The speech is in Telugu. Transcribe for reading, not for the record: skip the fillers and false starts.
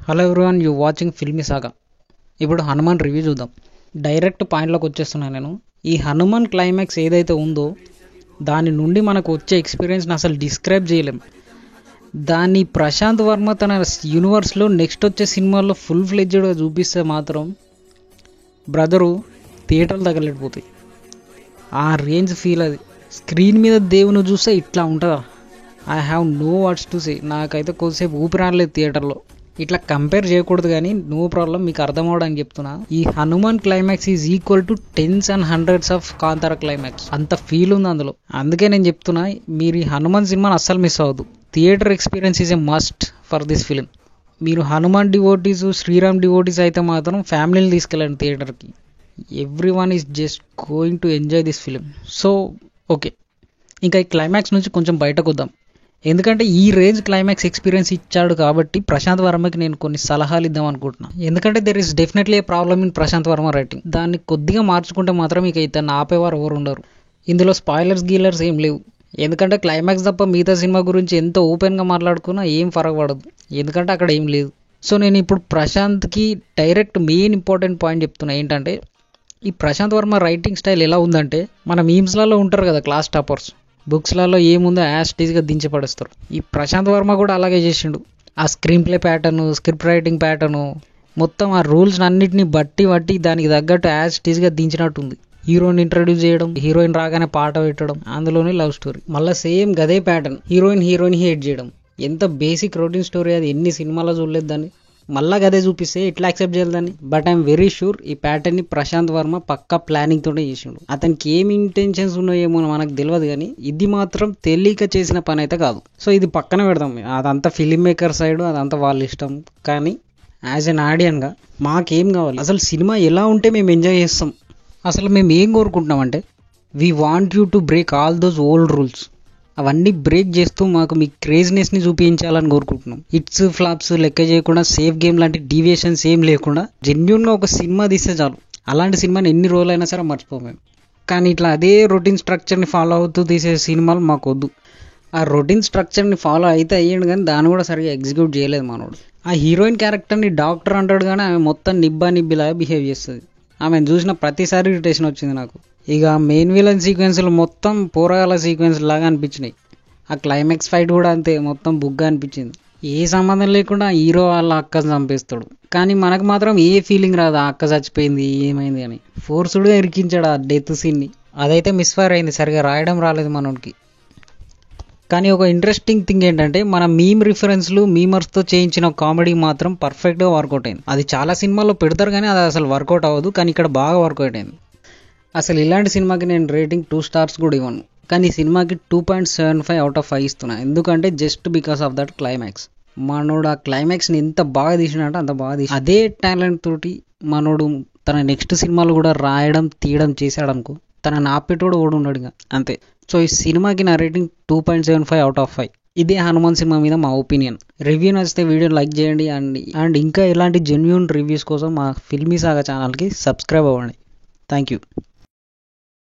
Hello everyone, you watching filmy saga. ఇప్పుడు హనుమాన్ రివ్యూ చూద్దాం. డైరెక్ట్ పాయింట్లోకి వచ్చేస్తున్నాను నేను. ఈ హనుమాన్ క్లైమాక్స్ ఏదైతే ఉందో దాని నుండి మనకు వచ్చే ఎక్స్పీరియన్స్ని అసలు డిస్క్రైబ్ చేయలేం. దాన్ని ప్రశాంత్ వర్మ తన యూనివర్స్లో నెక్స్ట్ వచ్చే సినిమాల్లో ఫుల్ ఫ్లెడ్జ్డ్గా చూపిస్తే మాత్రం బ్రదరు థియేటర్లు తగలెడిపోతాయి. ఆ రేంజ్ ఫీల్ అది. స్క్రీన్ మీద దేవుని చూస్తే ఇట్లా ఉంటుందా? I have no words to say. నాకైతే కొద్దిసేపు ఊపిరాడలేదు థియేటర్లో. ఇట్లా కంపేర్ చేయకూడదు కానీ నో ప్రాబ్లం, మీకు అర్థం అవడానికి చెప్తున్నా. ఈ Hanuman climax is equal to 10s and 100s of Kantara climax. అంత ఫీల్ ఉంది అందులో. అందుకే నేను చెప్తున్నా, మీరు ఈ హనుమాన్ సినిమాని అస్సలు మిస్ అవ్వద్దు. Theatre experience is a must for this film. మీరు హనుమాన్ డివోటీస్, శ్రీరామ్ డివోటీస్ అయితే మాత్రం ఫ్యామిలీని తీసుకెళ్ళండి థియేటర్కి. Every one is just going to enjoy this film. So okay, ఇంకా ఈ క్లైమాక్స్ నుంచి కొంచెం బయటకు వద్దాం. ఎందుకంటే ఈ రేంజ్ క్లైమాక్స్ ఎక్స్పీరియన్స్ ఇచ్చాడు కాబట్టి ప్రశాంత్ వర్మకి నేను కొన్ని సలహాలు ఇద్దాం అనుకుంటున్నాను. ఎందుకంటే there is definitely a problem in Prashant Varma writing. దాన్ని కొద్దిగా మార్చుకుంటే మాత్రం ఇక ఇతన్ని ఆపేవారు ఎవరు ఉండరు. ఇందులో స్పాయిలర్స్ గీలర్స్ ఏం లేవు. ఎందుకంటే క్లైమాక్స్ తప్ప మిగతా సినిమా గురించి ఎంత ఓపెన్గా మాట్లాడుకున్నా ఏం ఫరక్ పడదు. ఎందుకంటే అక్కడ ఏం లేదు. సో నేను ఇప్పుడు ప్రశాంత్కి డైరెక్ట్ మెయిన్ ఇంపార్టెంట్ పాయింట్ చెప్తున్నా. ఏంటంటే ఈ ప్రశాంత్ వర్మ రైటింగ్ స్టైల్ ఎలా ఉందంటే, మన మీమ్స్లలో ఉంటారు కదా క్లాస్ టాపర్స్, బుక్స్లలో ఏముందో యాస్టీజ్గా దించి పడేస్తారు. ఈ ప్రశాంత్ వర్మ కూడా అలాగే చేసిండు. ఆ screen play pattern, script writing pattern, మొత్తం ఆ రూల్స్ అన్నిటిని బట్టి దానికి తగ్గట్టు యాస్టీజ్గా దించినట్టుంది. హీరోయిన్ ఇంట్రడ్యూస్ చేయడం, హీరోయిన్ రాగానే పాట పెట్టడం, అందులోనే లవ్ స్టోరీ. మళ్ళీ సేమ్ గదే ప్యాటర్న్, హీరోయిన్ హేట్ చేయడం. ఎంత బేసిక్ రొటీన్ స్టోరీ అది. ఎన్ని సినిమాలో చూడలేదు దాన్ని. మళ్ళా గదే చూపిస్తే ఎట్లా యాక్సెప్ట్ చేయాలి దాన్ని? బట్ ఐఎమ్ వెరీ షూర్ ఈ ప్యాటర్న్ ని ప్రశాంత్ వర్మ పక్కా ప్లానింగ్ తోనే చేసిండు. అతనికి ఏమి ఇంటెన్షన్స్ ఉన్నాయేమో మనకు తెలియదు, కానీ ఇది మాత్రం తెలియక చేసిన పని అయితే కాదు. సో ఇది పక్కన పెడదాం. అదంతా ఫిలిం మేకర్ సైడ్, అదంతా వాళ్ళ ఇష్టం. కానీ యాజ్ ఎన్ ఆడియన్గా మాకేం కావాలి? అసలు సినిమా ఎలా ఉంటే మేము ఎంజాయ్ చేస్తాం? అసలు మేము ఏం కోరుకుంటున్నాం అంటే, we want you to break all those old rules. అవన్నీ బ్రేక్ చేస్తూ మాకు మీ క్రేజ్నెస్ని చూపించాలని కోరుకుంటున్నాం. హిట్స్ ఫ్లాప్స్ లెక్క చేయకుండా, సేఫ్ గేమ్ లాంటి డీవియేషన్స్ ఏం లేకుండా జెన్యూన్గా ఒక సినిమా తీస్తే చాలు. అలాంటి సినిమాని ఎన్ని రోజులైనా సరే మర్చిపోము. కానీ ఇట్లా అదే రొటీన్ స్ట్రక్చర్ని ఫాలో అవుతూ తీసే సినిమాలు మాకు వద్దు. ఆ రొటీన్ స్ట్రక్చర్ని ఫాలో అయితే అయ్యాడు, కానీ దాన్ని కూడా సరిగా ఎగ్జిక్యూట్ చేయలేదు మనోడు. ఆ హీరోయిన్ క్యారెక్టర్ని డాక్టర్ అంటాడు, కానీ ఆమె మొత్తం నిబ్బిలాగా బిహేవ్ చేస్తుంది. ఆమెను చూసిన ప్రతిసారి ఇరిటేషన్ వచ్చింది నాకు. ఇక మెయిన్ విలన్ సీక్వెన్స్లు మొత్తం పోరాగాల సీక్వెన్స్ లాగా అనిపించినాయి. ఆ క్లైమాక్స్ ఫైట్ కూడా అంతే, మొత్తం బుగ్గా అనిపించింది. ఏ సంబంధం లేకుండా హీరో వాళ్ళ అక్క చంపేస్తాడు, కానీ మనకు మాత్రం ఏ ఫీలింగ్ రాదు ఆ అక్క చచ్చిపోయింది ఏమైంది అని. ఫోర్స్డ్గా ఇరికించాడు ఆ డెత్ సీన్ని. అదైతే మిస్ఫైర్ అయింది, సరిగా రాయడం రాలేదు మనోడికి. కానీ ఒక ఇంట్రెస్టింగ్ థింగ్ ఏంటంటే, మన మీమ్ రిఫరెన్స్లు, మీమర్స్తో చేయించిన కామెడీ మాత్రం పర్ఫెక్ట్గా వర్కౌట్ అయింది. అది చాలా సినిమాల్లో పెడతారు కానీ అది అసలు వర్కౌట్ అవ్వదు, కానీ ఇక్కడ బాగా వర్కౌట్ అయింది. అసలు ఇలాంటి సినిమాకి నేను రేటింగ్ 2 stars కూడా ఇవ్వను, కానీ ఈ సినిమాకి 2.75/5 ఇస్తున్నా. ఎందుకంటే just because of that climax. మనోడు ఆ క్లైమాక్స్ని ఎంత బాగా తీసినంటే అంత బాగా తీసి, అదే టాలెంట్ తోటి మనోడు తన నెక్స్ట్ సినిమాలు కూడా రాయడం తీయడం చేశాడు అనుకో, తన ఆపేటోడు ఓడి ఉన్నాడు ఇంకా అంతే. సో ఈ సినిమాకి నా రేటింగ్ 2.75/5. ఇదే హనుమాన్ సినిమా మీద మా ఒపీనియన్. రివ్యూ నచ్చితే వీడియో లైక్ చేయండి. అండ్ ఇంకా ఇలాంటి జెన్యూన్ రివ్యూస్ కోసం మా ఫిల్మీ సాగా ఛానల్కి సబ్స్క్రైబ్ అవ్వండి. Thank you.